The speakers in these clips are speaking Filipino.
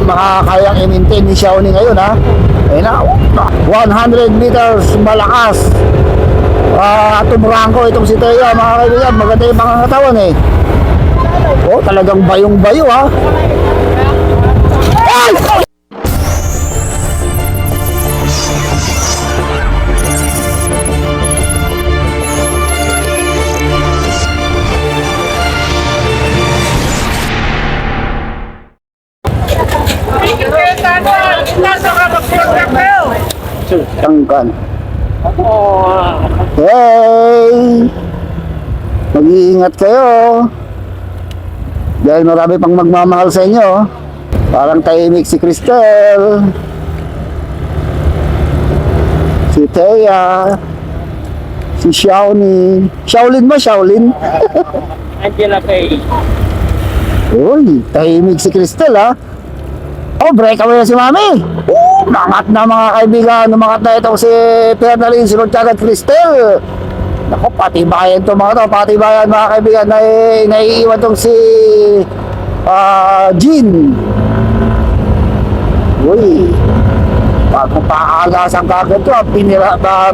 makakayang i-maintain ni Xiaomi ngayon, ha. Ayun na, 100 meters malakas. Tumurangko itong si Thea, mga kaibigan. Maganda yung mga katawan, eh. Oh, talagang bayong-bayo, ha. Ay! Tangkan. Hey! Mag-iingat kayo. Dahil marami pang magmamahal sa inyo. Parang tahimik si Cristel, si Thea, si Xiaomi. Shaolin ba? Shaolin? Angela Faye. Uy, tahimik si Cristel, ha. Oh, breakaway na si Mami. Mangat na, mga kaibigan. Umangat na itong si Fernalyn. Sunod kagad Cristel. Naku, patibayan to mga to. Patibayan, mga kaibigan. Naiiwan tong si Jean. Uy, pagpapakagasan kagad to.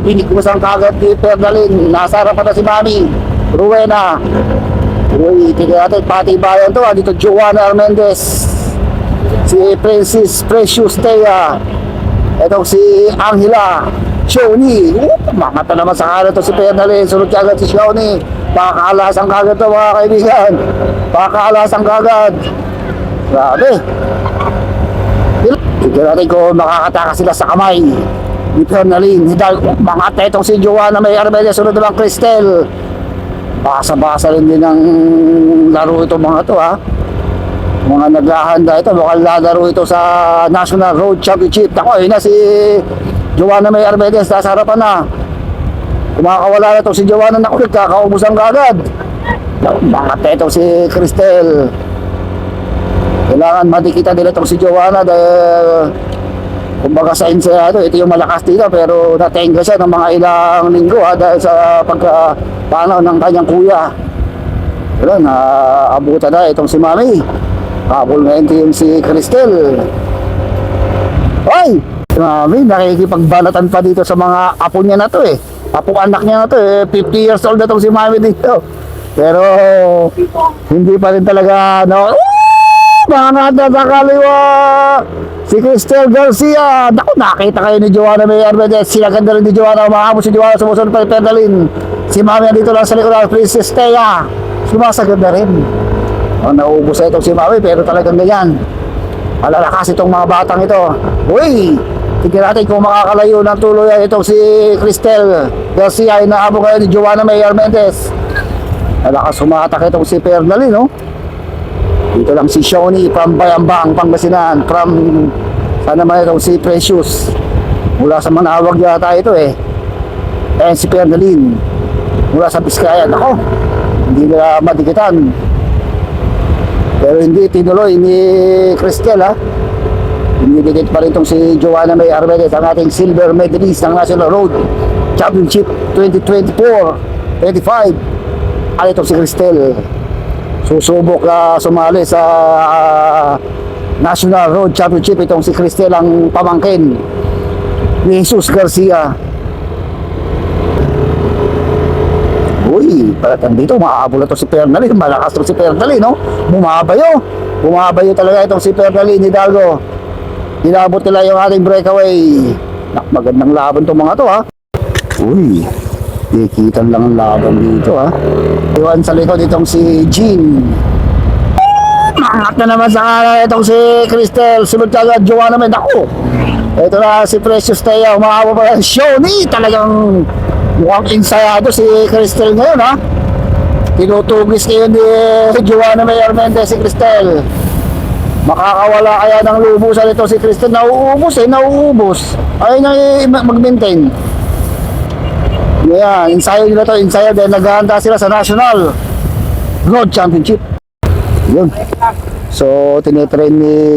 Binigwasan kagad ni Fernalyn. Nasa harapan na si Mami Rowena. Uy, tignan natin. Patibayan to. Dito Joanna Armendez, si Princess Precious Thea, etong si Angela Xiaomi. Mangat na naman sa kanan to si Fernalyn. Sunod kagad si Xiaomi. Pakakalasang kagad to, mga kaibigan. Pakakalasang kagad. Grabe. Tignan natin kung makakataka sila sa kamay ni Fernalyn. Mangat na itong si Joanna May Armendez. Sunod naman Cristel. Basa-basa rin din ang laro ito, mga to, ha. Mga naghahanda ito, mukhang lalaro ito sa National Road Championship. Ako, yun na si Joanna May Armendez, nasa harapan na. Kumakawala na ito si Joanna, naku, kakaubusan kagad. Mangat na ito si Cristel. Kailangan madikita nila itong si Joanna dahil kumbaga sa Ensenado, ito yung malakas dito, pero natenga siya ng mga ilang linggo, ha, dahil sa pagkapanaw ng kanyang kuya. Pero naabutan na itong si Mami. Habol ngayon ito yung si Cristel. Ay! Mami, nakikipagbanatan pa dito sa mga apo niya na to, eh. Apo anak niya na to, eh. 50 years old na itong si Mami dito. Pero hindi pa rin talaga, no? Mga natakaliwa! Si Cristel Garcia. Naku, nakita kayo ni Joanna May Armendez. Sinaganda rin ni Joanna. Umahamon si Joanna, sumusunod pa ni Fernalyn. Si Mami dito lang sa likod, Princess Thea. Sumasaganda rin. Naubos na itong si Mami, pero talagang ganyan. Malalakas itong mga batang ito. Uy! Tignan natin kung makakalayo ng tuloy itong si Cristel Garcia. Inaabot kayo ni Joanna May Armendez. Malakas sumatak itong si Fernalyn, no? Dito lang si Xiaomi from Bayambang, Pangasinan. From sana naman itong si Precious. Mula sa Manawag yata ito, eh. And si Fernalyn mula sa Biskaya. Ako, hindi nila madikitan. Pero hindi tinuloy ni Cristel, ha. Dinidikit pa rin itong si Joanna May Armendez, ang ating silver medalist ng National Road Championship 2024-25. Ano itong si Cristel? Susubok sumali sa National Road Championship. Itong si Cristel ang pamangkin ni Jesus Garcia. Uy, palatang dito, maaabol na ito si Fernalyn. Malakas ito si Fernalyn, no? Bumabayo talaga itong si Fernalyn Hidalgo. Inabot nila yung ating breakaway. Magandang laban itong mga to, ha. Uy, ikitan lang ang laban dito, ha. Iwan sa likod itong si Jean. Mangat na naman sa kanan itong si Cristel. Sunod kagad Joanna May. Naku, ito na si Precious Thea. Umaabot pa rin Xiaomi. Talagang mukhang insayado si Cristel ngayon, ha. Tinutugis kayo ni Joanna May Armendez si Cristel. Makakawala kaya ng lubusan ito si Cristel. Nauubos, nauubos. Ayaw na mag-maintain. Yan, ensayo nila to, ensayo dahil naghahanda sila sa National Road Championship. Yun. So, tinitrain ni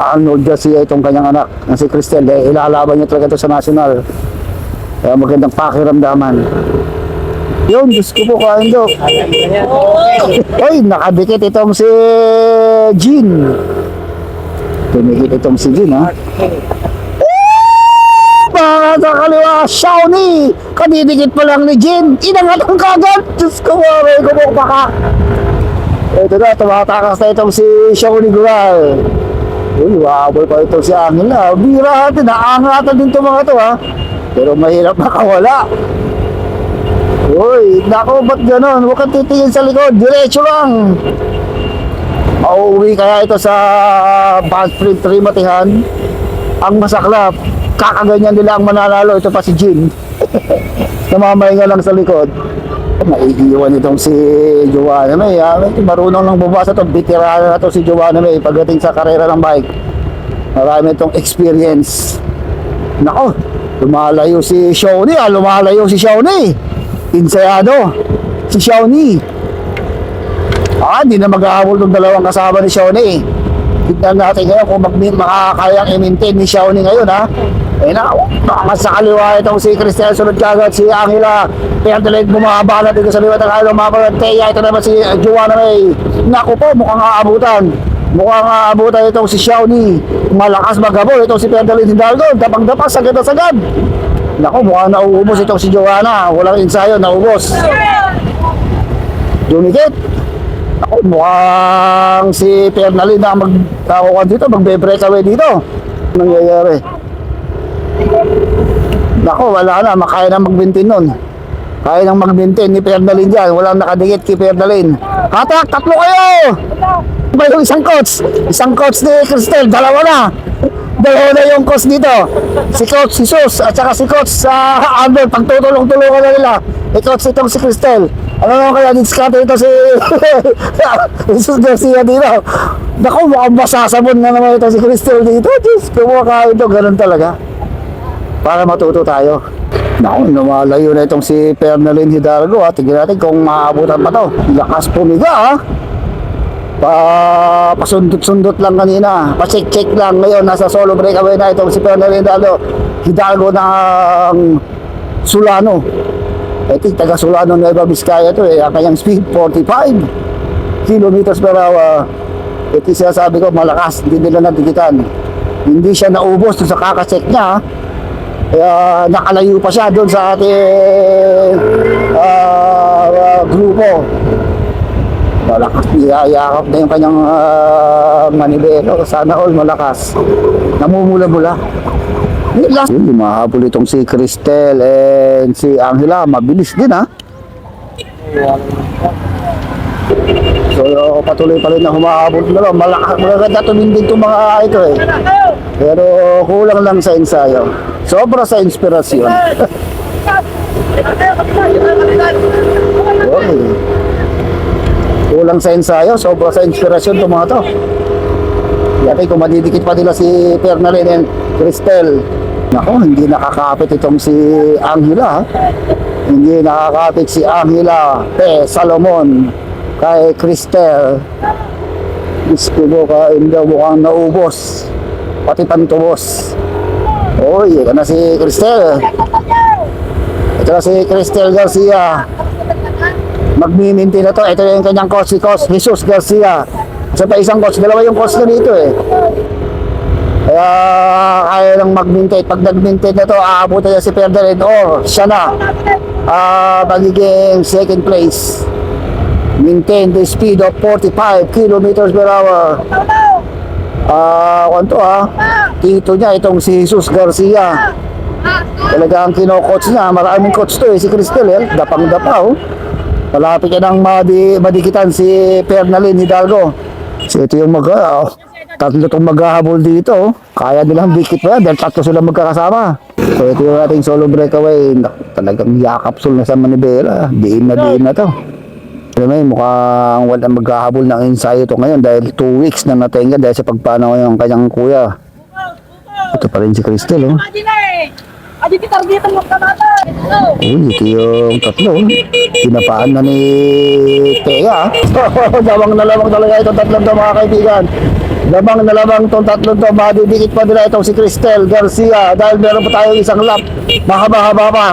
Arnold Garcia itong kanyang anak na si Cristel. Dahil ilalaban niya talaga ito sa National. Kaya magandang pakiramdaman. Yun, Diyos ko po, kain Dok. Oy, nakadikit itong si Jean. Tumigit itong si Jin, ha? Mga sa kaliwa, Shawnee! Kadidikit pa lang ni Jin. Inangat ang kagad! Diyos ko, maray ko mo baka. Ito na, tumatakas na itong si Shawnee Gural. Uy, wabol pa ito si Angela. Bira natin, naangatan din itong mga to, ha? Pero mahirap makawala. Uy, nako, ba't ganon? Huwag kang titingin sa likod, diretso lang. Mauuwi kaya ito sa Bansprint 3 Matihan. Ang masaklap, kakaganyan nila ang mananalo. Ito pa si Jin. Namamahinga lang sa likod. Naiiwan itong si Joanna May. Marunong lang bumasa ito. Bitirana na ito si Joanna May pagdating sa karera ng bike. Marami itong experience. Nako, lumalayo si Shawnee. Lumalayo si Shawnee. Insayado si Shawnee. Hindi na mag-ahabol ng dalawang kasama ni Shawnee. Tignan natin ngayon kung makakayang i-maintain ni Shawnee ngayon, ha. Baka sa kaliwa itong si Cristel, sunod kagad si Angela. Kaya talagang bumaba na dito sa liwat ng ayaw mga Teya. Ito naman si Joanna May. Naku po, mukhang aabutan. Mukhang aabutan itong si Shawnee. Malakas maghabol itong si Perdalin Hidalgo. Dapang-dapa, sagad na sagad. Naku, mukhang nauubos itong si Joanna. Walang ensayo, naubos. Dumikit. Naku, mukhang si Perdalin na magkakuhan dito, magbe-breakaway dito. Nangyayari. Naku, wala na, makaya na magbintin nun. Kaya nang magbintin ni Perdalin dyan. Walang nakadikit kay Perdalin. Hatak, tatlo kayo! Ba yung isang coach? Isang coach ni Cristel, dalawa na. Dalawa na yung coach dito. Si Coach Jesus at saka si Coach sa Albert. Pagtutulong-tulungan na nila. I-coach itong si Cristel. Ano naman kaya diskarte ito si Jesus Garcia dito. Naku, mukhang masasabon na naman ito si Cristel dito. Diyos, kumaka ito. Ganun talaga. Para matuto tayo. Naku, lumalayo na itong si Pernalyn Hidalgo, ha. Tignan natin kung maabutan pa to. Lakas pumiga, ha. Pasundot-sundot lang kanina. Pa-check-check lang. Ngayon, nasa solo breakaway na itong si Pernalyn Hidalgo ng Sulano. Taga Sulano, Nueva Vizcaya to, ang kanyang speed 45 kilometers per hour. Ito siya, sabi ko, malakas. Hindi nila nadikitan. Hindi siya naubos sa kakacheck niya, ha. Kaya nakalayo pa siya doon sa ating grupo. Malakas, niyayakap na yung kanyang manibelo. Sana all malakas. Namumula-mula. Mahabol itong si Cristel and si Angela. Mabilis din, ha. So patuloy pa rin na humahabol. Malakas, magaganda tumindin itong mga ito, eh. Pero kulang lang sa ensayo. Sobra sa inspirasyon. Okay. Kulang sa ensayo, sobra sa inspirasyon itong mga to. Yati kung madidikit pa nila si Pernalyn and Cristel. Nako, hindi nakakapit itong si Angela, ha? Hindi nakakapit si Angela Salomon kay Cristel. Isko ka, hindi mukhang naubos. Pati pantubos. Uy, ito na si Cristel. Ito na si Cristel Garcia. Magmiminti na to. Ito yung kanyang coach, si Coach Jesus Garcia. Isa pa isang coach. Dalawa yung coach na dito, eh. Kaya kaya lang magminti. Pag nagminti na to, aabutan niya si Perdalin. Siya na. Magiging second place. Maintain the speed of 45 kilometers per hour. Kwanto, tito niya itong si Jesus Garcia. Talaga ang kino-coach niya. Maraming coach to, eh. Si Cristel, eh. Dapang-dapa, oh. Malapit ka ng madikitan si Pernalyn Hidalgo. So ito yung tatlo itong maghahabol dito, oh. Kaya nilang dikit pa yan dahil tatlo sila magkakasama. So ito yung ating solo breakaway. Talagang yakapsul na sa manibela. Diin na to. Alam mo, mukhang wala maghahabol ng ensayo ito ngayon dahil 2 weeks na natenga dahil sa pagpanaw yung kanyang kuya. Ito pa rin si Cristel, oh. Uy, ito yung tatlo. Pinapaan na ni Teya. Lamang na lamang talaga itong tatlong to, mga kaibigan. Lamang na lamang itong tatlong to. Madidikit pa nila itong si Cristel Garcia dahil meron pa tayong isang lap. Mahaba-haba pa.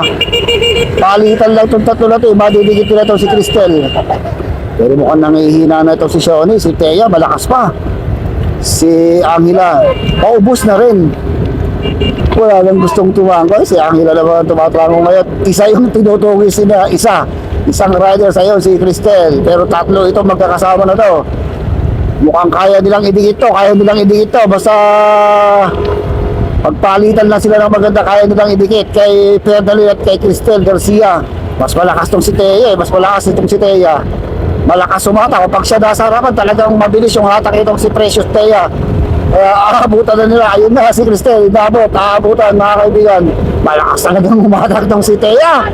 Palitan lang itong tatlo na ito. Madidikit nila itong si Cristel. Pero mukhang nangihina na itong si Shawnee. Si Teya malakas pa. Si Angela, paubos na rin. Wala lang gustong tumanggo. Si Angela naman tumatango ngayon. Isa yung tinutugis nila, isang rider sa'yo, si Cristel. Pero tatlo ito magkakasama na to. Mukhang kaya nilang idikit to. Basta pagpalitan lang sila ng maganda, kaya nilang idikit kay Ferdinand at kay Cristel Garcia. Mas malakas tong si Thea, mas malakas itong si Thea. Malakas sumata. Kapag siya nasa harapan, talagang mabilis yung hatak itong si Precious Thea. Kaya aabutan na nila. Ayun na si Cristel, aabutan mga kaibigan. Malakas talagang umatak itong si Thea.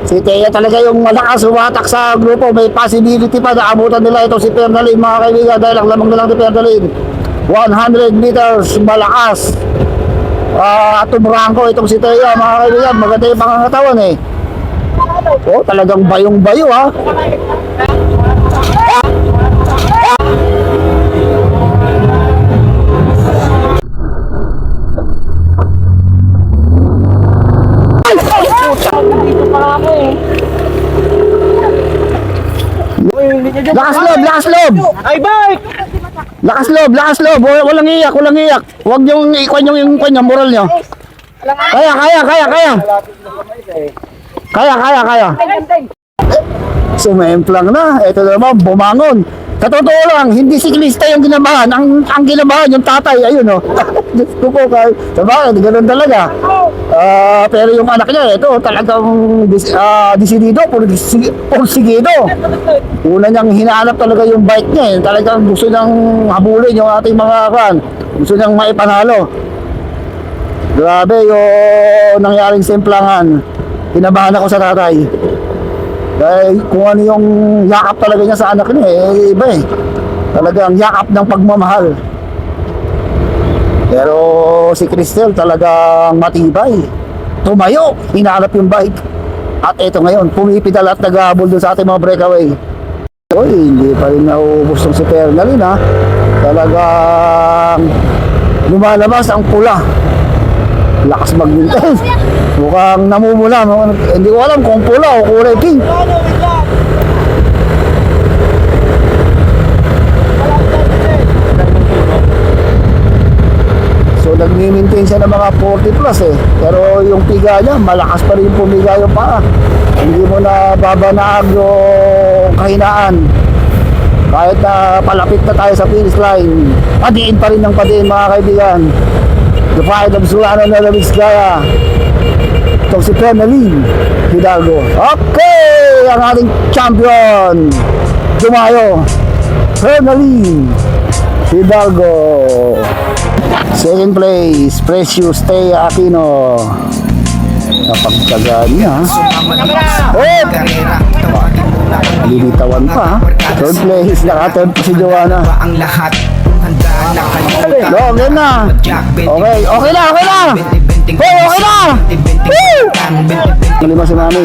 Si Thea talaga yung malakas umatak sa grupo. May possibility pa na abutan nila itong si Ferdinand mga kaibigan, dahil ang lamang na lang ni Ferdinand. 100 meters malakas. Tumrangko itong si Thea mga kaibigan. Maganda yung pangangatawan eh. Oh, talagang bayong-bayo ha. Lakas loob! Ay, bike! Lakas loob! Walang iyak. Huwag yung ikwan yung moral nyo. Kaya. Sumemplang na. Ito naman, bumangon. Sa totoo lang, hindi siklista yung ginabahan. Ang ginabahan, yung tatay, ayun o. Diyos ko po, sabagay, ganun talaga. Pero yung anak niya, ito talagang desidido, porsigido. Una niyang hinahanap talaga yung bike niya. Talagang gusto niyang habulin yung ating mga kan. Gusto niyang maipanalo. Grabe yung nangyaring semplangan. Kinabahan ako sa tatay. Dahil kung ano yung yakap talaga niya sa anak niya, iba eh. Talagang yakap ng pagmamahal. Pero si Cristel talagang matibay. Tumayo, hinahanap yung bike. At eto ngayon, pumipidal at naghahabol dun sa ating mga breakaway. Uy, hindi pa rin nauubos ng si Ferdinand ha. Talagang lumalabas ang pula. Lakas mag-minten. Mukhang namumula. Hindi ko alam kung pula o kulay pink. So nagmi-maintain siya ng mga 40 plus eh. Pero yung piga niya, malakas pa rin pumiga yung paa. Hindi mo na babanaag yung kahinaan. Kahit na palapit na tayo sa finish line, padiin pa rin ng padiin mga kaibigan. The fight of Solano na Vizcaya. Itong si Ferdinand Hidalgo. Okay! Ang ating champion dumayo, Ferdinand Hidalgo. Second place, Precious Thea Aquino. Napagtagaan niya. Oh! Limitawan pa. Third place, naka-third pa si Joanna. Ang lahat handa na kayo. Okay na. Okay na. Hey, okay na. Woo! Nalima si Mami.